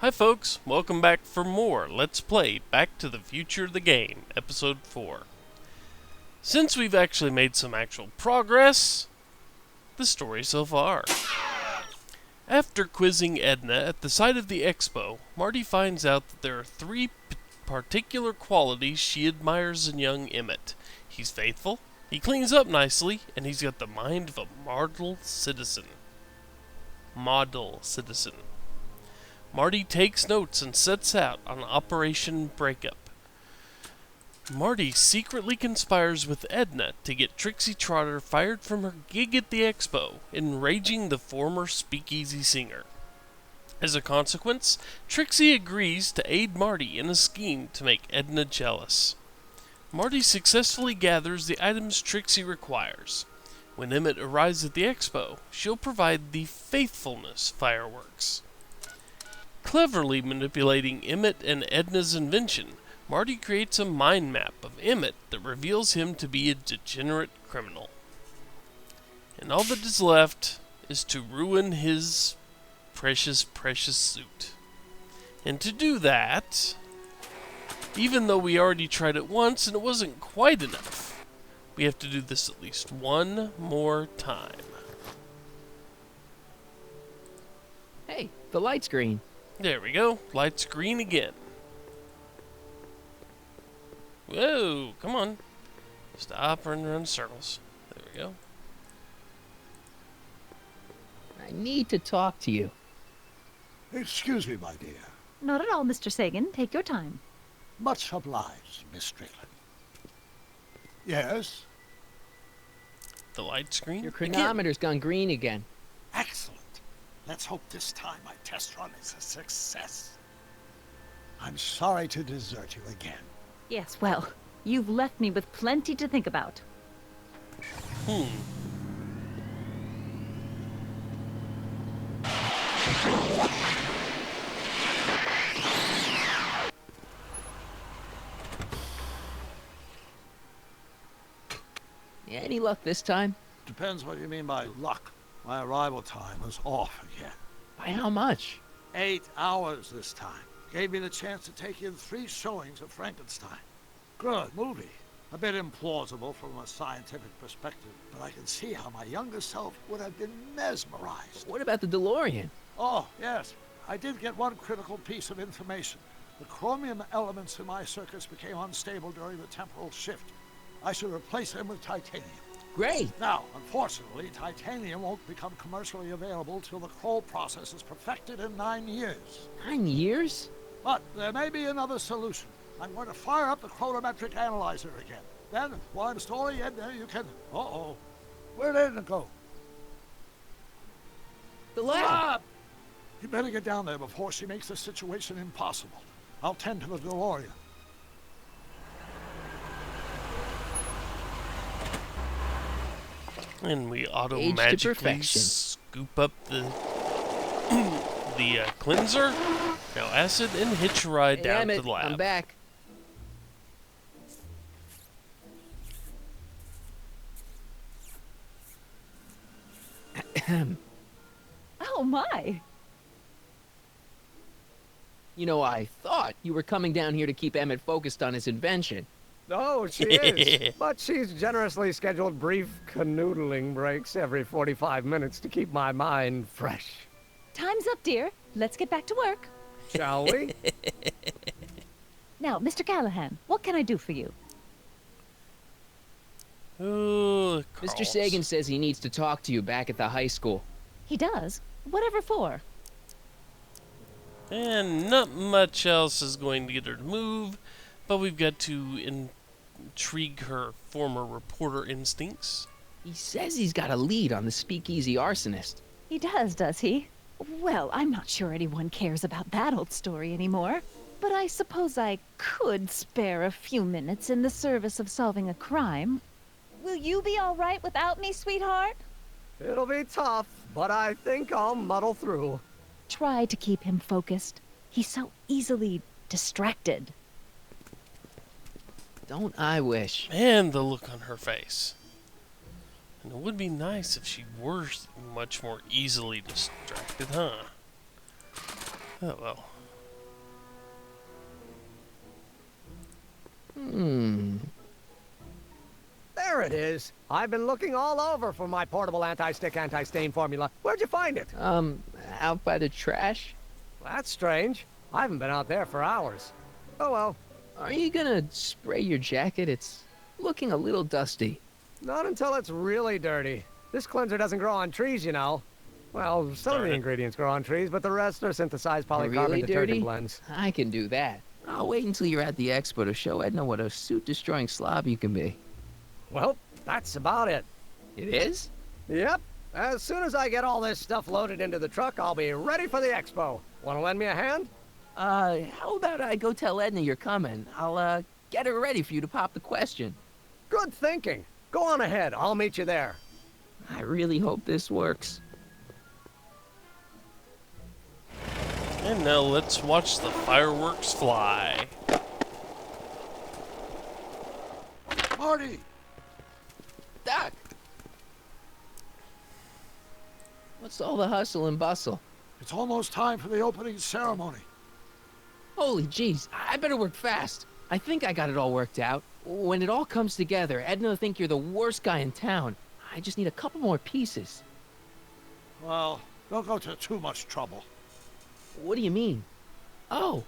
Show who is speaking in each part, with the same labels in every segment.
Speaker 1: Hi folks, welcome back for more Let's Play Back to the Future the Game, Episode 4. Since we've actually made some actual progress, the story so far. After quizzing Edna at the site of the expo, Marty finds out that there are three particular qualities she admires in young Emmett. He's faithful, he cleans up nicely, and he's got the mind of a model citizen. Marty takes notes and sets out on Operation Breakup. Marty secretly conspires with Edna to get Trixie Trotter fired from her gig at the expo, enraging the former speakeasy singer. As a consequence, Trixie agrees to aid Marty in a scheme to make Edna jealous. Marty successfully gathers the items Trixie requires. When Emmett arrives at the expo, she'll provide the Faithfulness fireworks. Cleverly manipulating Emmett and Edna's invention, Marty creates a mind map of Emmett that reveals him to be a degenerate criminal. And all that is left is to ruin his precious suit. And to do that, even though we already tried it once and it wasn't quite enough, we have to do this at least one more time.
Speaker 2: Hey, the light's green.
Speaker 1: There we go. Light's green again. Whoa, come on. Stop running around in circles. There we go.
Speaker 2: I need to talk to you.
Speaker 3: Excuse me, my dear.
Speaker 4: Not at all, Mr. Sagan. Take your time.
Speaker 3: Much obliged, Miss Strickland. Yes?
Speaker 1: The light's green?
Speaker 2: Your chronometer's gone green again.
Speaker 3: Excellent. Let's hope this time my test run is a success. I'm sorry to desert you again.
Speaker 4: Yes, well, you've left me with plenty to think about.
Speaker 2: Any luck this time?
Speaker 3: Depends what you mean by luck. My arrival time was off again.
Speaker 2: By how much?
Speaker 3: 8 hours this time. Gave me the chance to take in 3 showings of Frankenstein. Good movie. A bit implausible from a scientific perspective, but I can see how my younger self would have been mesmerized.
Speaker 2: What about the DeLorean?
Speaker 3: Oh, yes. I did get one critical piece of information. The chromium elements in my circuits became unstable during the temporal shift. I should replace them with titanium.
Speaker 2: Great.
Speaker 3: Now, unfortunately, titanium won't become commercially available till the Kroll process is perfected in 9 years.
Speaker 2: 9 years?
Speaker 3: But there may be another solution. I'm going to fire up the chronometric analyzer again. Then, while I'm installing Edna, you can... Uh-oh. Where'd Edna go?
Speaker 2: The lab!
Speaker 3: You better get down there before she makes the situation impossible. I'll tend to the DeLorean.
Speaker 1: And we
Speaker 2: Age to
Speaker 1: auto-magically
Speaker 2: perfection.
Speaker 1: scoop up the cleanser, now acid, and hitch a ride down
Speaker 2: Damn it,
Speaker 1: to the lab.
Speaker 2: I'm back.
Speaker 4: Oh, my.
Speaker 2: You know, I thought you were coming down here to keep Emmett focused on his invention.
Speaker 5: Oh, she is. But she's generously scheduled brief canoodling breaks every 45 minutes to keep my mind fresh.
Speaker 4: Time's up, dear. Let's get back to work.
Speaker 5: Shall we?
Speaker 4: Now, Mr. Callahan, what can I do for you?
Speaker 1: Ooh,
Speaker 2: Mr.
Speaker 1: Carls.
Speaker 2: Sagan says he needs to talk to you back at the high school.
Speaker 4: He does? Whatever for?
Speaker 1: And not much else is going to get her to move, but we've got to intrigue her former reporter instincts.
Speaker 2: He says he's got a lead on the speakeasy arsonist.
Speaker 4: He does he? Well, I'm not sure anyone cares about that old story anymore. But I suppose I could spare a few minutes in the service of solving a crime. Will you be all right without me, sweetheart?
Speaker 5: It'll be tough, but I think I'll muddle through.
Speaker 4: Try to keep him focused. He's so easily distracted.
Speaker 2: Don't I wish?
Speaker 1: Man, the look on her face. And it would be nice if she were much more easily distracted, huh? Oh well.
Speaker 5: There it is. I've been looking all over for my portable anti-stick, anti-stain formula. Where'd you find it?
Speaker 2: Out by the trash?
Speaker 5: That's strange. I haven't been out there for hours. Oh well.
Speaker 2: Are you gonna spray your jacket? It's looking a little dusty.
Speaker 5: Not until it's really dirty. This cleanser doesn't grow on trees, you know. Well, some of the ingredients grow on trees, but the rest are synthesized polycarbonate
Speaker 2: Really
Speaker 5: detergent
Speaker 2: dirty?
Speaker 5: blends.
Speaker 2: I can do that. I'll wait until you're at the expo to show Edna what a suit-destroying slob you can be.
Speaker 5: Well, that's about it.
Speaker 2: It is?
Speaker 5: Yep. As soon as I get all this stuff loaded into the truck, I'll be ready for the expo. Want to lend me a hand?
Speaker 2: How about I go tell Edna you're coming? I'll, get her ready for you to pop the question.
Speaker 5: Good thinking. Go on ahead. I'll meet you there.
Speaker 2: I really hope this works.
Speaker 1: And now let's watch the fireworks fly.
Speaker 3: Marty!
Speaker 2: Doc! What's all the hustle and bustle?
Speaker 3: It's almost time for the opening ceremony.
Speaker 2: Holy jeez, I better work fast. I think I got it all worked out. When it all comes together, Edna will think you're the worst guy in town. I just need a couple more pieces.
Speaker 3: Well, don't go to too much trouble.
Speaker 2: What do you mean? Oh,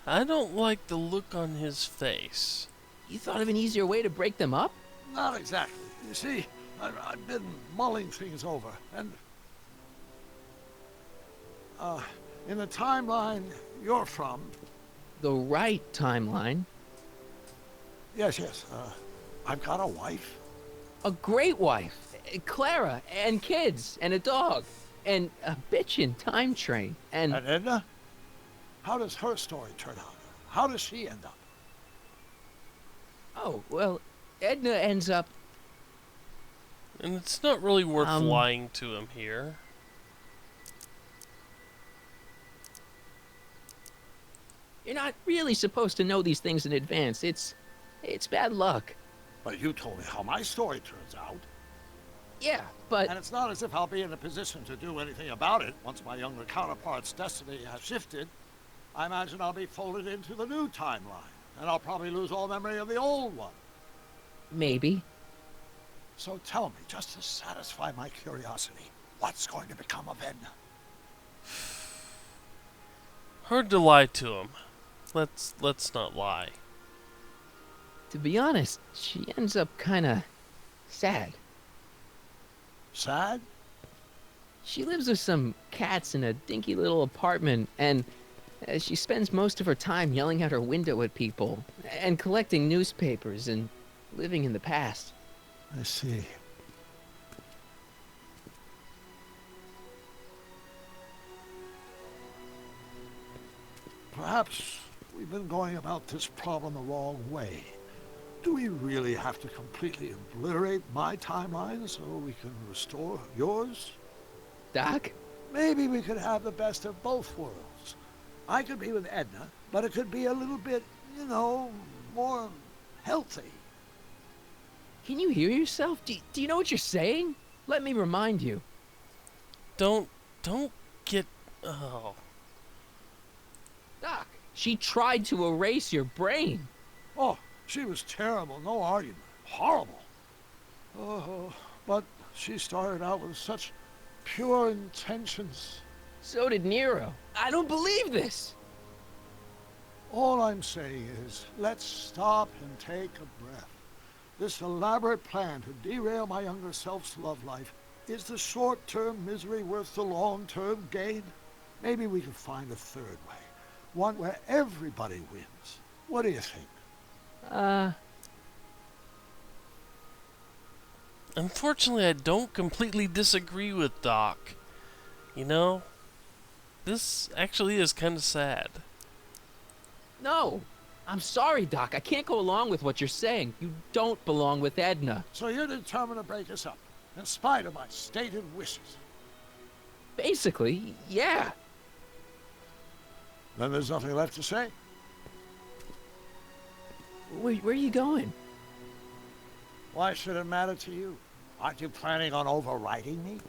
Speaker 1: I don't like the look on his face.
Speaker 2: you thought of an easier way to break them up?
Speaker 3: Not exactly. You see, I've been mulling things over, and in the timeline you're from.
Speaker 2: The right timeline.
Speaker 3: Yes, I've got a wife.
Speaker 2: A great wife. Clara, and kids, and a dog. And a bitchin' time train.
Speaker 3: And Edna? How does her story turn out? How does she end up?
Speaker 2: Oh, well, Edna ends up...
Speaker 1: And it's not really worth lying to him here.
Speaker 2: You're not really supposed to know these things in advance. It's bad luck.
Speaker 3: But you told me how my story turns out.
Speaker 2: Yeah, but...
Speaker 3: And it's not as if I'll be in a position to do anything about it once my younger counterpart's destiny has shifted. I imagine I'll be folded into the new timeline, and I'll probably lose all memory of the old one.
Speaker 2: Maybe.
Speaker 3: So tell me, just to satisfy my curiosity, what's going to become of Edna?
Speaker 1: Hard to lie to him. Let's not lie.
Speaker 2: To be honest, she ends up kinda sad.
Speaker 3: Sad?
Speaker 2: She lives with some cats in a dinky little apartment, and she spends most of her time yelling out her window at people, and collecting newspapers, and living in the past.
Speaker 3: I see. Perhaps we've been going about this problem the wrong way. Do we really have to completely obliterate my timeline so we can restore yours?
Speaker 2: Doc?
Speaker 3: Maybe we could have the best of both worlds. I could be with Edna, but it could be a little bit, you know, more healthy.
Speaker 2: Can you hear yourself? Do you know what you're saying? Let me remind you.
Speaker 1: Don't get... Oh.
Speaker 2: Doc, she tried to erase your brain.
Speaker 3: Oh, she was terrible, no argument. Horrible. Oh, but she started out with such pure intentions.
Speaker 2: So did Nero. I don't believe this.
Speaker 3: All I'm saying is, let's stop and take a breath. This elaborate plan to derail my younger self's love life, is the short-term misery worth the long-term gain? Maybe we can find a third way. One where everybody wins. What do you think?
Speaker 1: Unfortunately, I don't completely disagree with Doc. You know, this actually is kind of sad.
Speaker 2: No. I'm sorry, Doc. I can't go along with what you're saying. You don't belong with Edna.
Speaker 3: So you're determined to break us up, in spite of my stated wishes.
Speaker 2: Basically, yeah.
Speaker 3: Then there's nothing left to say.
Speaker 2: Where are you going?
Speaker 3: Why should it matter to you? Aren't you planning on overriding me?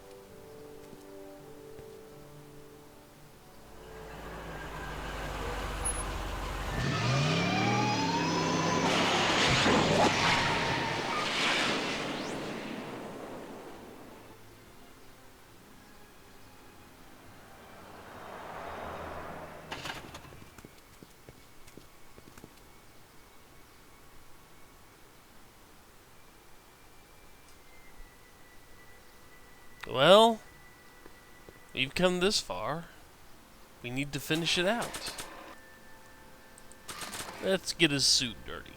Speaker 1: We've come this far. We need to finish it out. Let's get his suit dirty.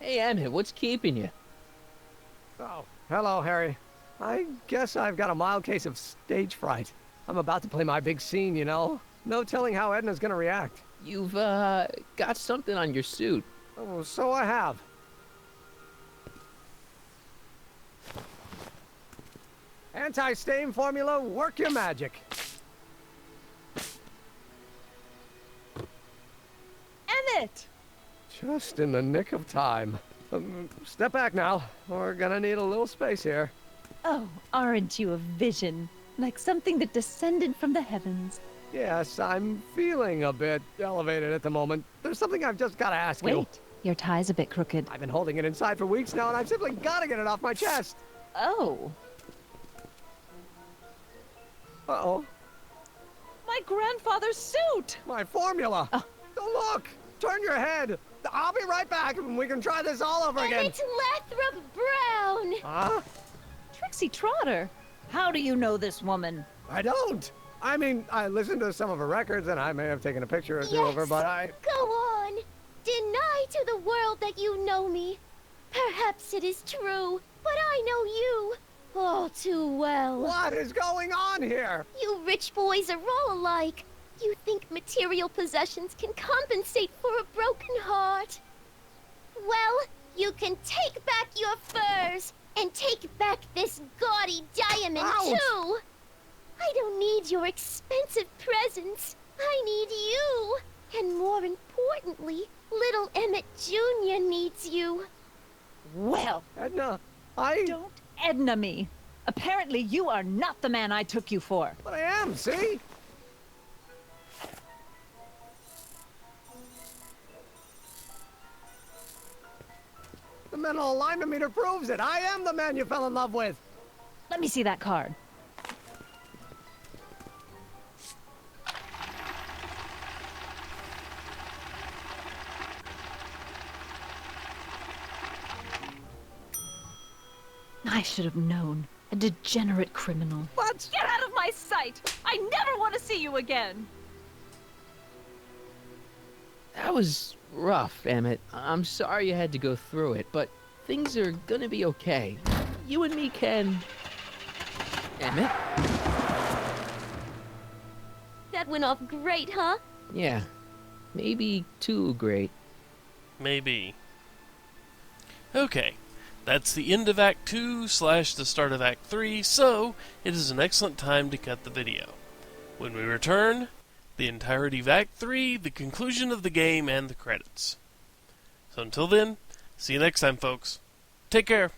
Speaker 2: Hey, Emmett, what's keeping you?
Speaker 5: Oh, hello, Harry. I guess I've got a mild case of stage fright. I'm about to play my big scene, you know? No telling how Edna's gonna react.
Speaker 2: You've, got something on your suit.
Speaker 5: Oh, so I have. Anti-stain formula, work your magic.
Speaker 4: Emmett!
Speaker 5: Just in the nick of time. Step back now. We're gonna need a little space here.
Speaker 4: Oh, aren't you a vision? Like something that descended from the heavens.
Speaker 5: Yes, I'm feeling a bit elevated at the moment. There's something I've just gotta ask you.
Speaker 4: Wait, your tie's a bit crooked.
Speaker 5: I've been holding it inside for weeks now, and I've simply gotta get it off my chest.
Speaker 4: Oh,
Speaker 5: Uh-oh.
Speaker 4: my grandfather's suit!
Speaker 5: My formula.
Speaker 4: Oh.
Speaker 5: Don't look. Turn your head. I'll be right back, and we can try this all over again.
Speaker 6: Emmett Lathrop Brown!
Speaker 5: Huh?
Speaker 4: Trixie Trotter, how do you know this woman?
Speaker 5: I don't. I mean, I listened to some of her records, and I may have taken a picture or two of her, but I...
Speaker 6: Go on! Deny to the world that you know me. Perhaps it is true, but I know you all too well.
Speaker 5: What is going on here?
Speaker 6: You rich boys are all alike. You think material possessions can compensate for a broken heart. Well, you can take back your furs, and take back this gaudy diamond,
Speaker 5: Ouch!
Speaker 6: too. I don't need your expensive presents. I need you. And more importantly, little Emmett Jr. needs you.
Speaker 4: Well,
Speaker 5: Edna, I...
Speaker 4: don't Edna me. Apparently you are not the man I took you for.
Speaker 5: But I am, see? The mental alignment meter proves it. I am the man you fell in love with.
Speaker 4: Let me see that card. I should have known. A degenerate criminal.
Speaker 5: What?
Speaker 4: Get out of my sight! I never want to see you again!
Speaker 2: That was rough, Emmett. I'm sorry you had to go through it, but things are gonna be okay. You and me can... Emmett?
Speaker 6: That went off great, huh?
Speaker 2: Yeah. Maybe too great.
Speaker 1: Maybe. Okay, that's the end of Act 2 / the start of Act 3, so it is an excellent time to cut the video. When we return, the entirety of Act 3, the conclusion of the game, and the credits. So until then, see you next time, folks. Take care.